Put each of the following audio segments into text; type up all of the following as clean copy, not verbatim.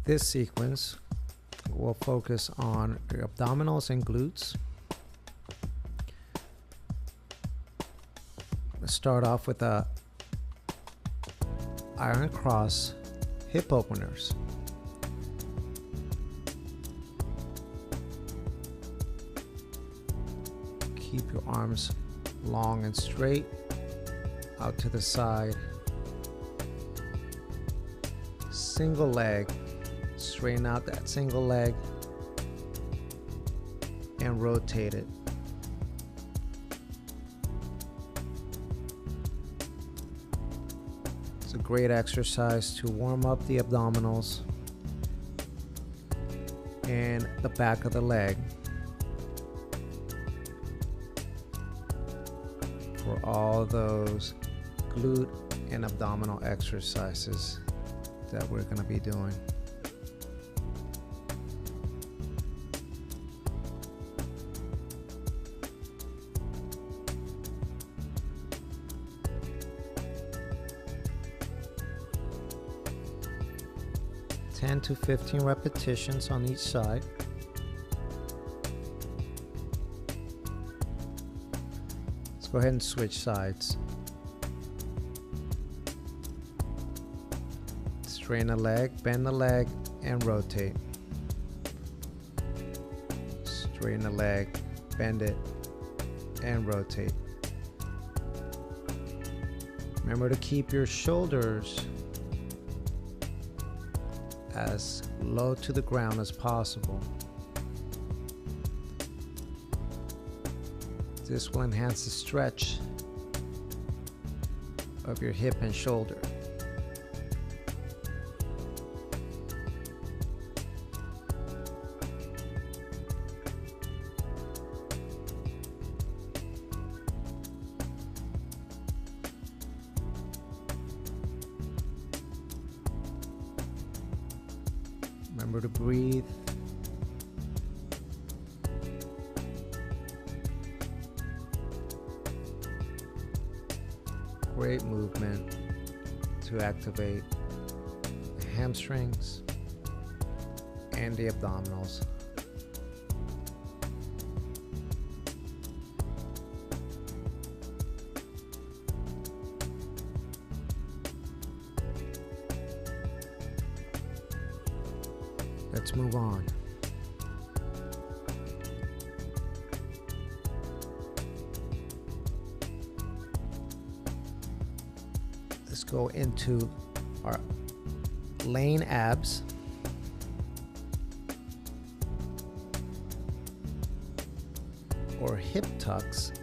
This sequence will focus on your abdominals and glutes. Let's start off with the iron cross hip openers. Keep your arms long and straight out to the side. Single leg, straighten out that single leg and rotate it. It's a great exercise to warm up the abdominals and the back of the leg for all those glute and abdominal exercises that we're going to be doing. Ten to 15 repetitions on each side. Let's go ahead and switch sides. Straighten the leg, bend the leg, and rotate. Straighten the leg, bend it, and rotate. Remember to keep your shoulders as low to the ground as possible. This will enhance the stretch of your hip and shoulder. Remember to breathe. Great movement to activate the hamstrings and the abdominals. Let's move on. Let's go into our laying abs. Or hip tucks.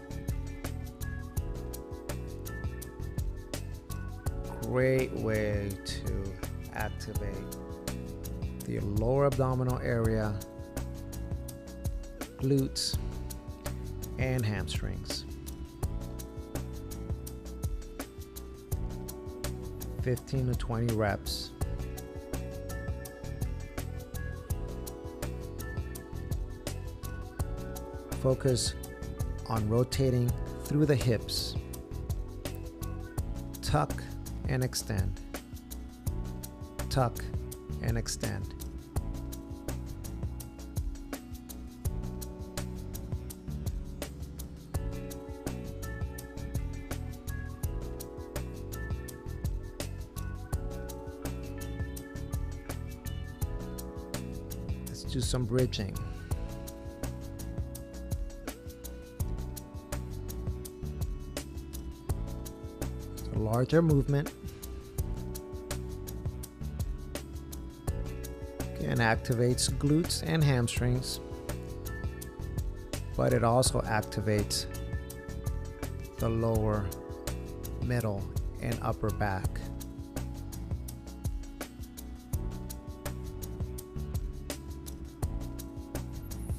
Great way to activate the lower abdominal area, glutes, and hamstrings. 15 to 20 reps. Focus on rotating through the hips. Tuck and extend. Tuck and extend. Let's do some bridging. It's a larger movement. And activates glutes and hamstrings, but it also activates the lower, middle, and upper back.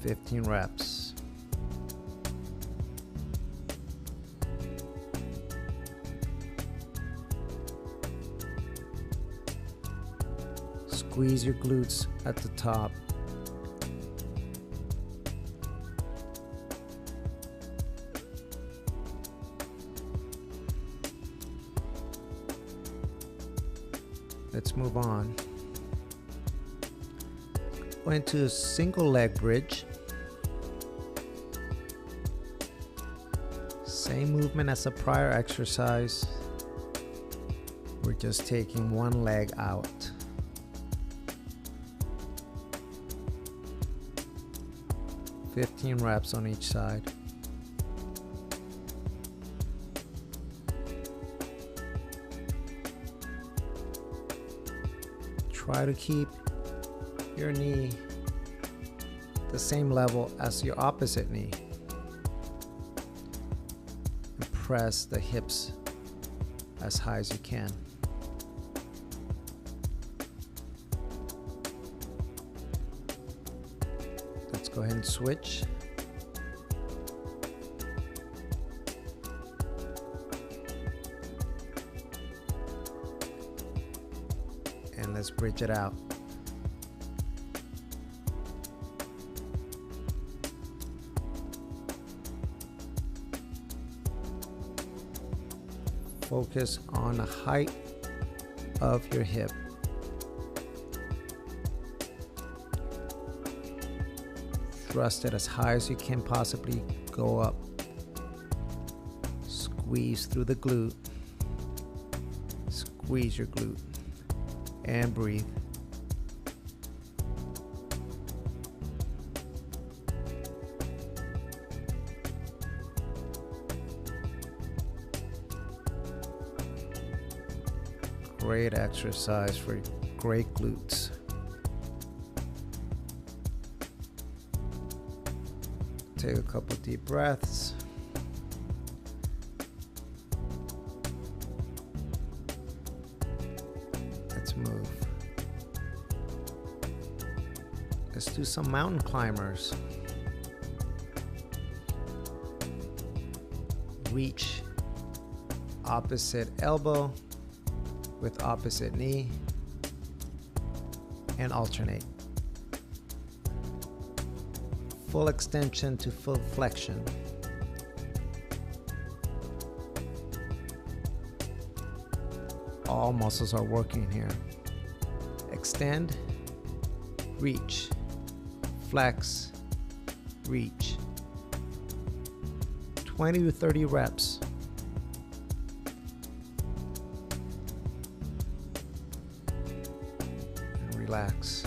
Fifteen reps. Squeeze your glutes at the top. Let's move on. Go into a single leg bridge. Same movement as the prior exercise. We're just taking one leg out. "15 reps on each side. Try to keep your knee the same level as your opposite knee. And press the hips as high as you can. Let's go ahead and switch. And let's bridge it out. Focus on the height of your hip. Thrust it as high as you can possibly go up. Squeeze through the glute. Squeeze your glute. And breathe. Great exercise for great glutes. Take a couple deep breaths. Let's move. Let's do some mountain climbers. Reach opposite elbow with opposite knee and alternate. Full extension to full flexion. All muscles are working here. Extend, reach, flex, reach. 20 to 30 reps. And relax.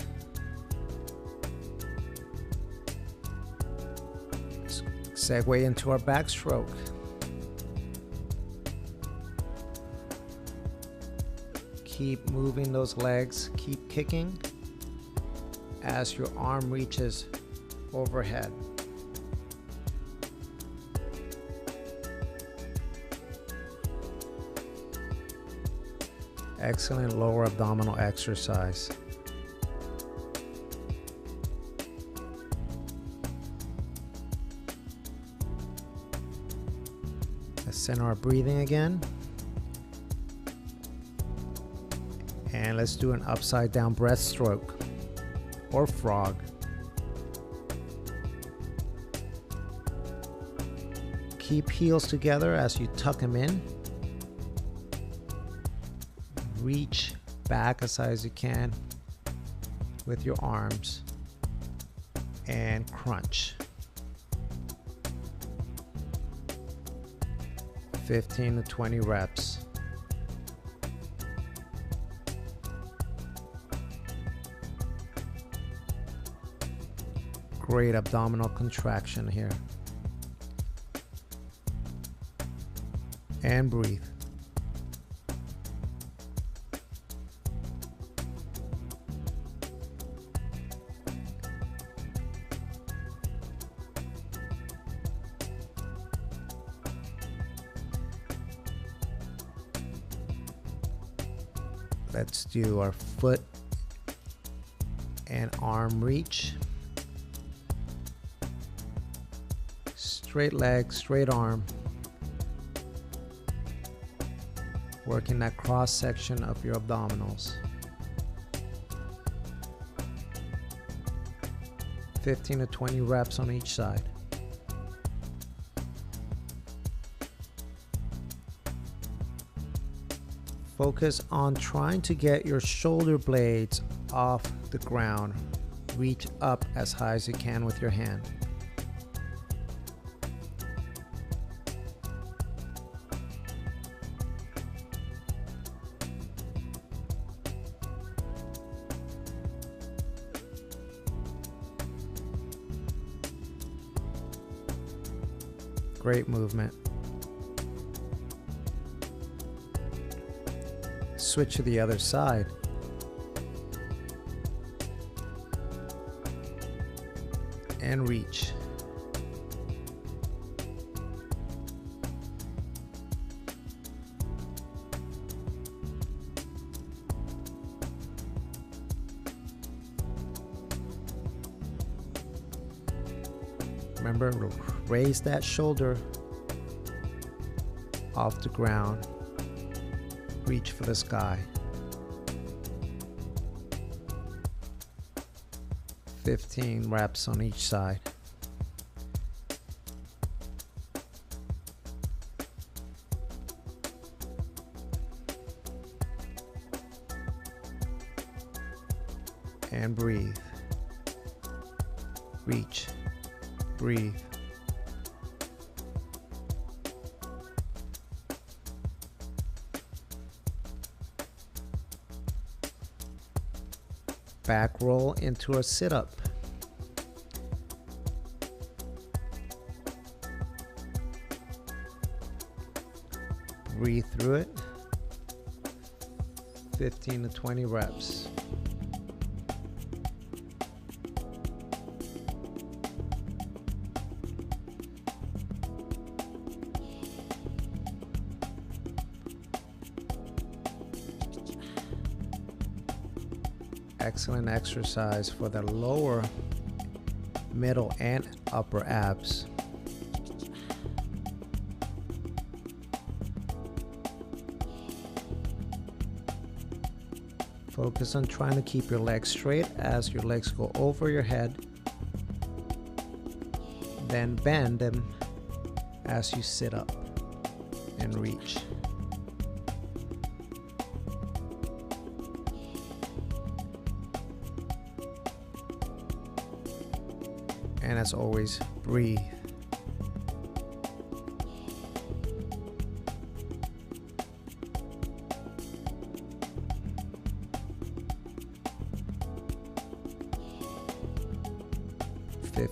Segue into our backstroke. Keep moving those legs, keep kicking as your arm reaches overhead. Excellent lower abdominal exercise. Let's center our breathing again. And let's do an upside down breaststroke or frog. Keep heels together as you tuck them in. Reach back as high as you can with your arms and crunch. 15 to 20 reps. Great abdominal contraction here. And breathe. Let's do our foot and arm reach. Straight leg, straight arm. Working that cross section of your abdominals. 15 to 20 reps on each side. Focus on trying to get your shoulder blades off the ground Reach up as high as you can with your hand. Great movement. Switch to the other side. And reach. Remember, raise that shoulder off the ground. Reach for the sky. 15 reps on each side. And breathe. Reach. Breathe. Back roll into a sit-up. Breathe through it. 15 to 20 reps. Excellent exercise for the lower, middle, and upper abs. Focus on trying to keep your legs straight as your legs go over your head. Then bend them as you sit up and reach. And as always, breathe.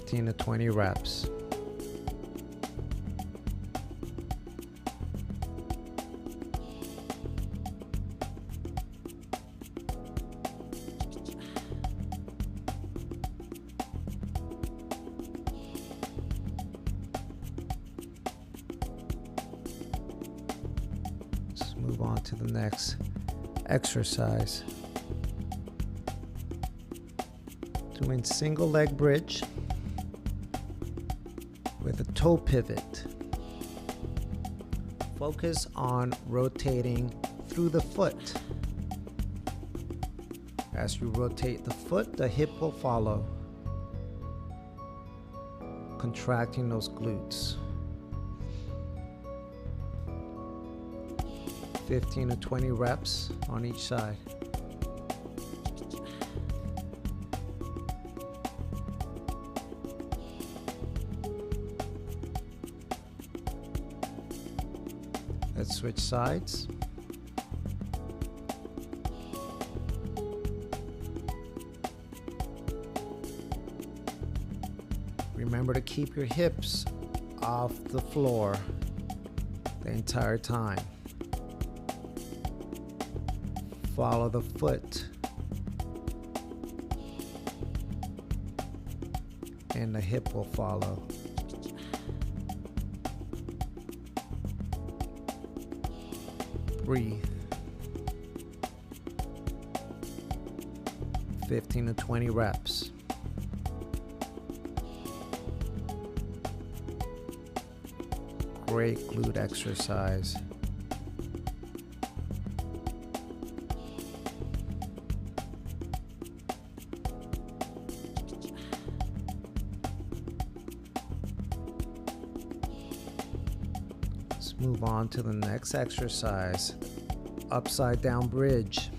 To 20 reps. Let's move on to the next exercise. Doing single leg bridge with a toe pivot. Focus on rotating through the foot. As you rotate the foot, the hip will follow, contracting those glutes. 15 to 20 reps on each side. Let's switch sides. Remember to keep your hips off the floor the entire time. Follow the foot and the hip will follow. Breathe. 15 to 20 reps. Great glute exercise. Let's move on to the next exercise. Upside down bridge.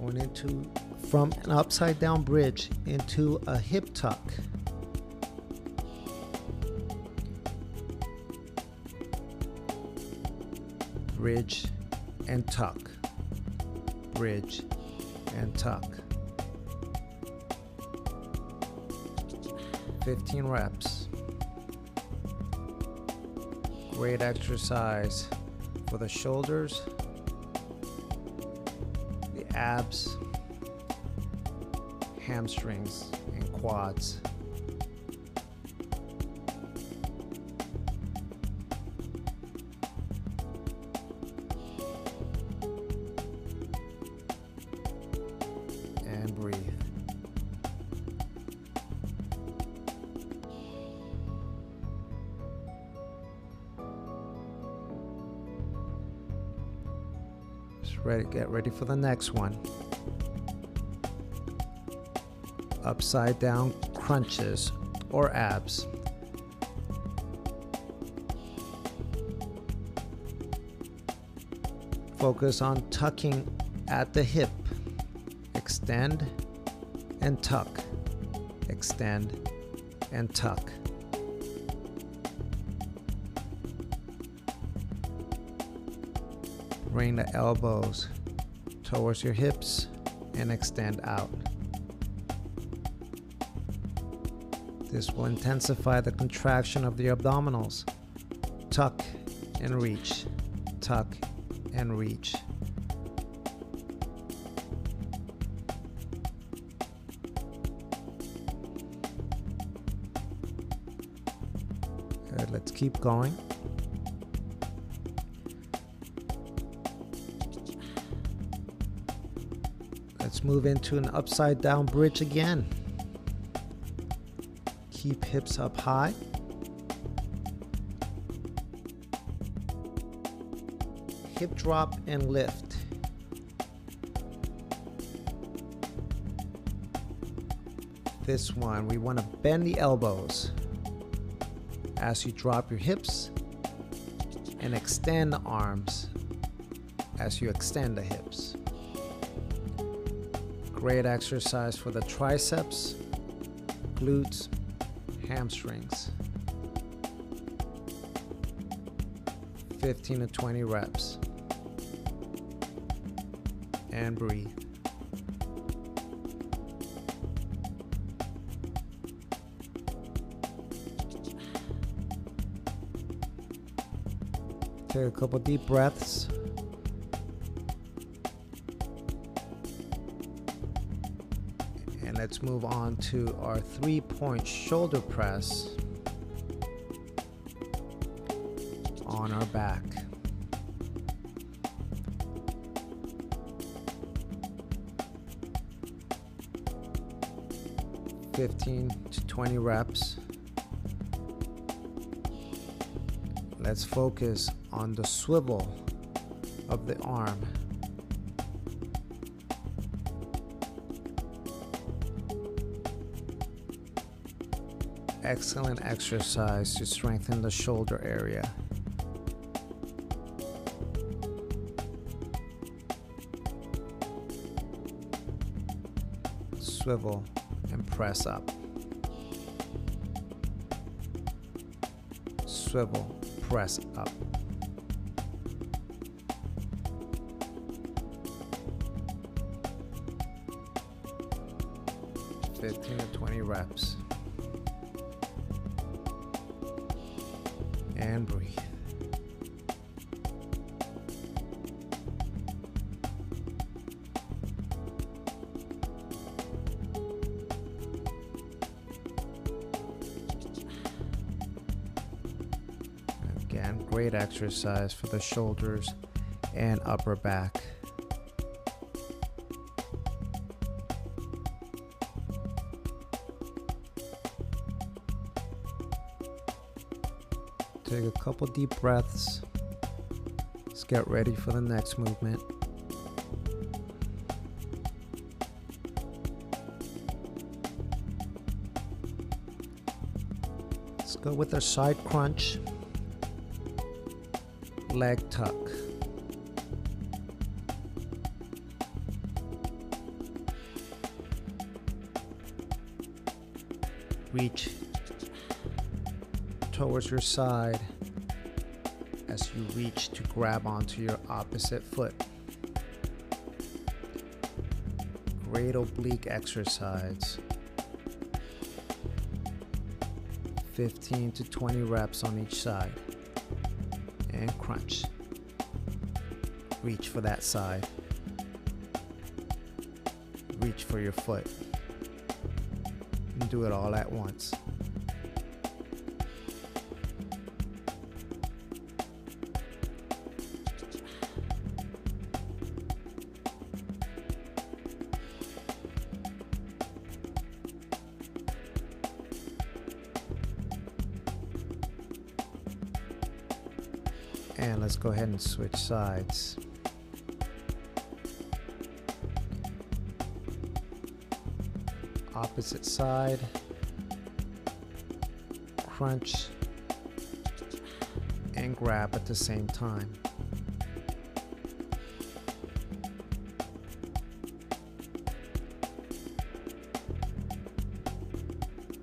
Going into from an upside down bridge into a hip tuck. Bridge and tuck. Bridge and tuck. 15 reps. Great exercise for the shoulders, the abs, hamstrings, and quads. And breathe. Get ready for the next one. Upside down crunches or abs. Focus on tucking at the hip. Extend and tuck. Extend and tuck. Bring the elbows towards your hips and extend out. This will intensify the contraction of the abdominals. Tuck and reach. Tuck and reach. Good, let's keep going. Let's move into an upside down bridge again. Keep hips up high. Hip drop and lift. This one, we want to bend the elbows as you drop your hips and extend the arms as you extend the hips. Great exercise for the triceps, glutes, hamstrings. 15 to 20 reps. And breathe. Take a couple deep breaths. And let's move on to our 3-point shoulder press on our back. (15 to 20 reps). Let's focus on the swivel of the arm. Excellent exercise to strengthen the shoulder area. Swivel and press up. Swivel, press up. (15 to 20 reps). And breathe. Again, great exercise for the shoulders and upper back. Take a couple deep breaths. Let's get ready for the next movement. Let's go with our side crunch, leg tuck. Reach towards your side as you reach to grab onto your opposite foot. Great oblique exercise. 15 to 20 reps on each side. And crunch. Reach for that side. Reach for your foot. And do it all at once. And let's go ahead and switch sides. Opposite side, crunch, and grab at the same time.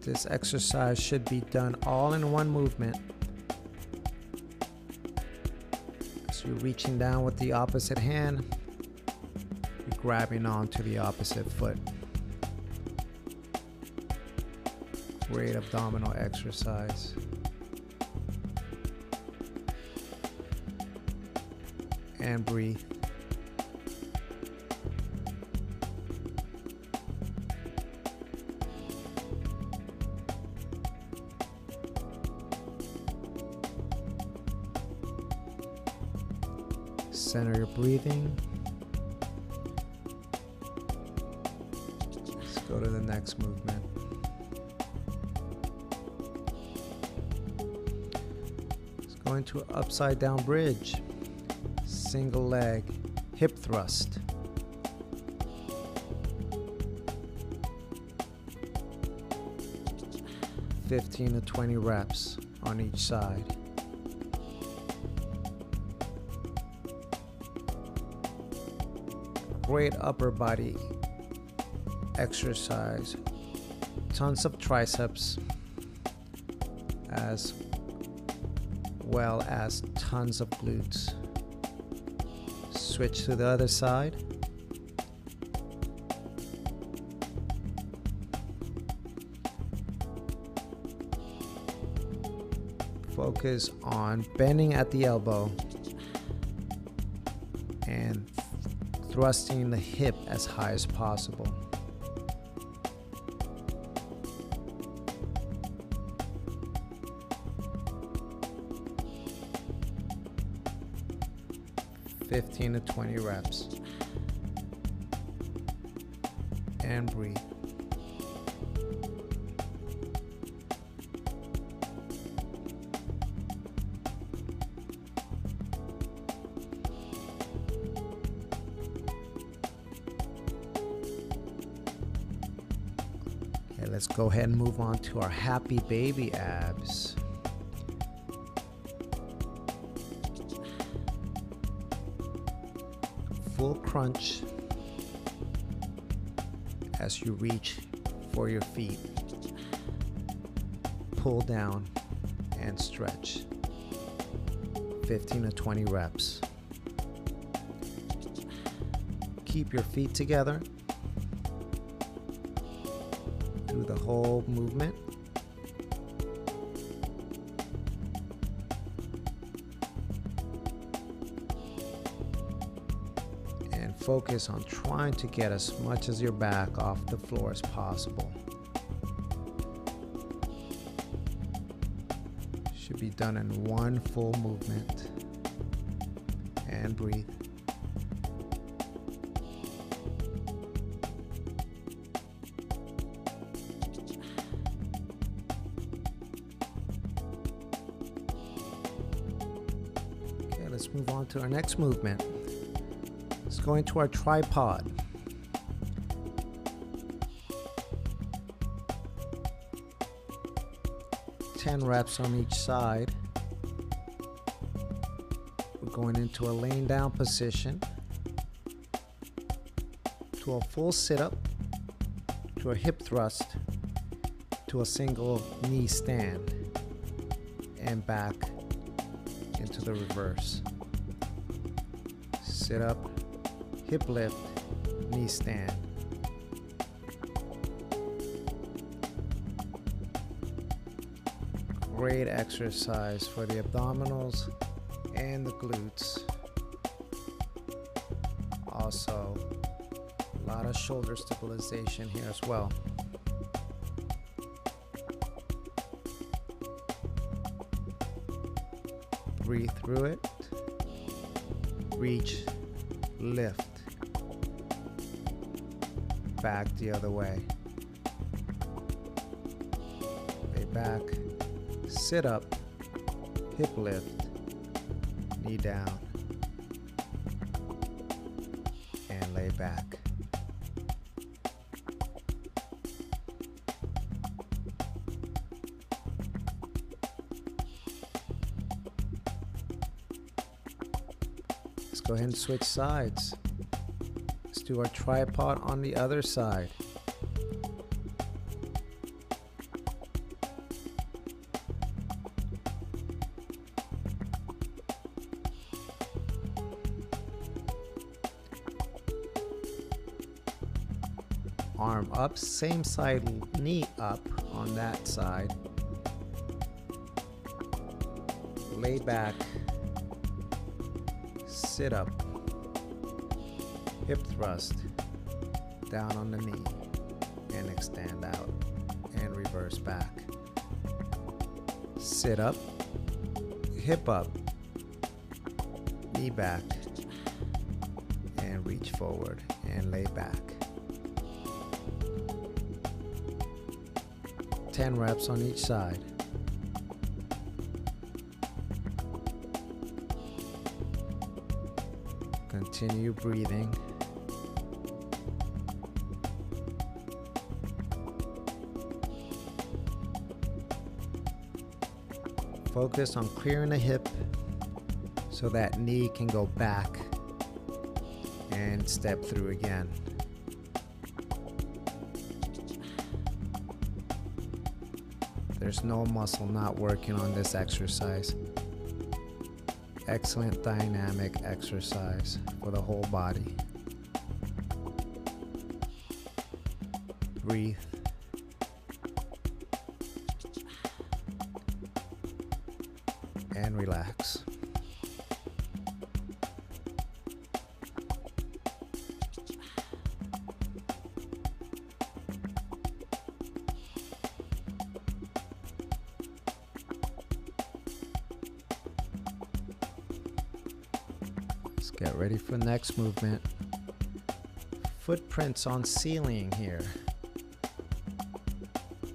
This exercise should be done all in one movement. So you're reaching down with the opposite hand, you're grabbing onto the opposite foot. Great abdominal exercise. And breathe. Center your breathing. Let's go to the next movement. Going to an upside down bridge, single leg, hip thrust. (15 to 20 reps on each side. Great upper body exercise, tons of triceps as well as tons of glutes. Switch to the other side. Focus on bending at the elbow and thrusting the hip as high as possible. (15 to 20 reps. And breathe. Okay, let's go ahead and move on to our happy baby abs. Full crunch as you reach for your feet. Pull down and stretch. 15 to 20 reps. Keep your feet together through the whole movement. Focus on trying to get as much as your back off the floor as possible. Should be done in one full movement. And breathe. Okay, let's move on to our next movement. Let's go into our tripod. (10 reps on each side. We're going into a laying down position, to a full sit-up, to a hip thrust, to a single knee stand and back into the reverse. Sit up, hip lift, knee stand. Great exercise for the abdominals and the glutes. Also, a lot of shoulder stabilization here as well. Breathe through it. Reach, lift. Back the other way. Lay back. Sit up. Hip lift. Knee down. And lay back. Let's go ahead and switch sides. Let's do our tripod on the other side. Arm up, same side, knee up on that side. Lay back. Sit up, hip thrust, down on the knee, and extend out, and reverse back. Sit up, hip up, knee back, and reach forward, and lay back. 10 reps on each side. Continue breathing. Focus on clearing the hip so that knee can go back and step through again. There's no muscle not working on this exercise. Excellent dynamic exercise for the whole body. Breathe. And relax. Let's get ready for the next movement. Footprints on ceiling here.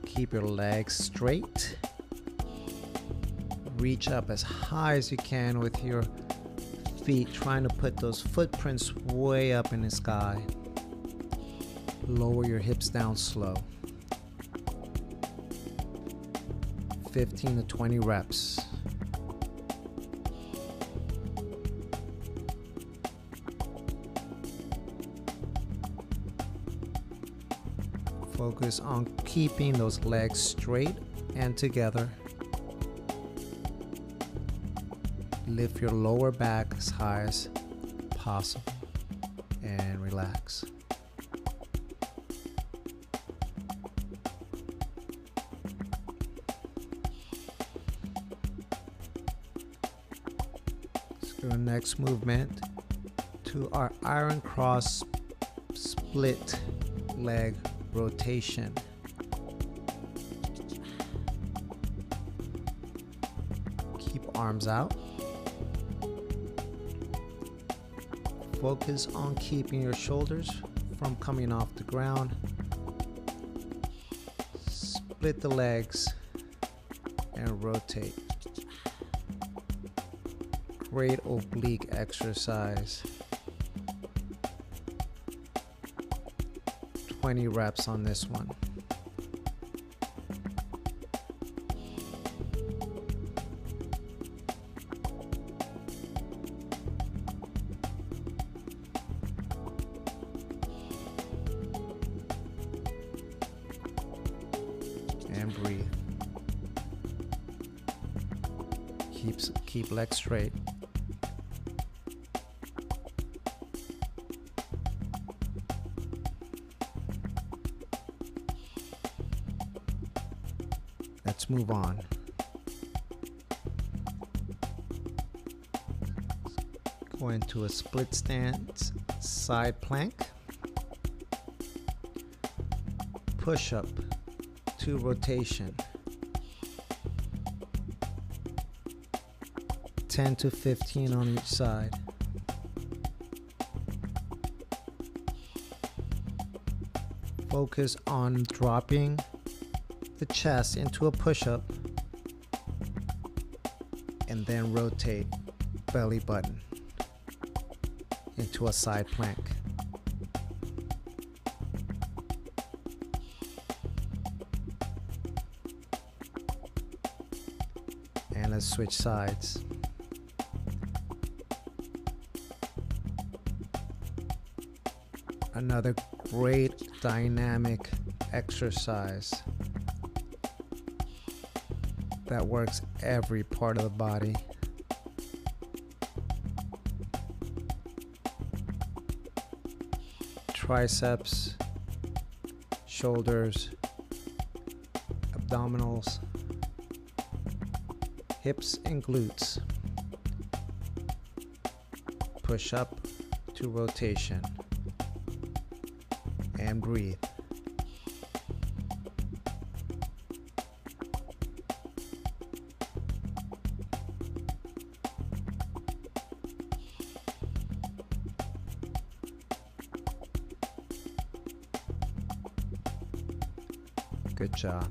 Keep your legs straight. Reach up as high as you can with your feet, trying to put those footprints way up in the sky. Lower your hips down slow. 15 to 20 reps. Focus on keeping those legs straight and together. Lift your lower back as high as possible and relax. Let's go next movement to our iron cross split leg rotation. Keep arms out. Focus on keeping your shoulders from coming off the ground. Split the legs and rotate. Great oblique exercise. 20 reps on this one. Keep legs straight. Let's move on. Go into a split stance side plank. Push up to rotation. 10 to 15 on each side. Focus on dropping the chest into a push-up and then rotate belly button into a side plank. And let's switch sides. Another great dynamic exercise that works every part of the body. Triceps, shoulders, abdominals, hips and glutes. Push up to rotation and breathe. Good job.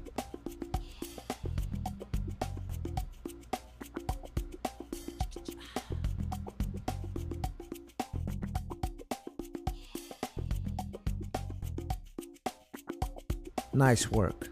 Nice work.